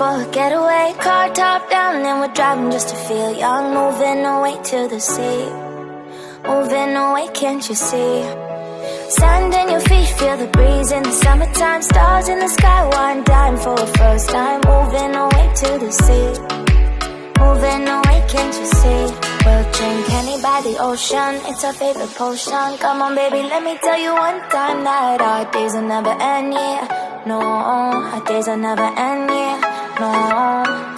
for a getaway. Car top down and we're driving just to feel young. Moving away to the sea, moving away, can't you see? Sand in your feet, feel the breeze in the summertime. Stars in the sky, one dime for a first time. Moving away to the sea, moving away, can't you see? We'll drink Henny by the ocean, it's our favorite potion. Come on baby, let me tell you one time that our days will never end, yeah. No, our days will never end, yeah. No.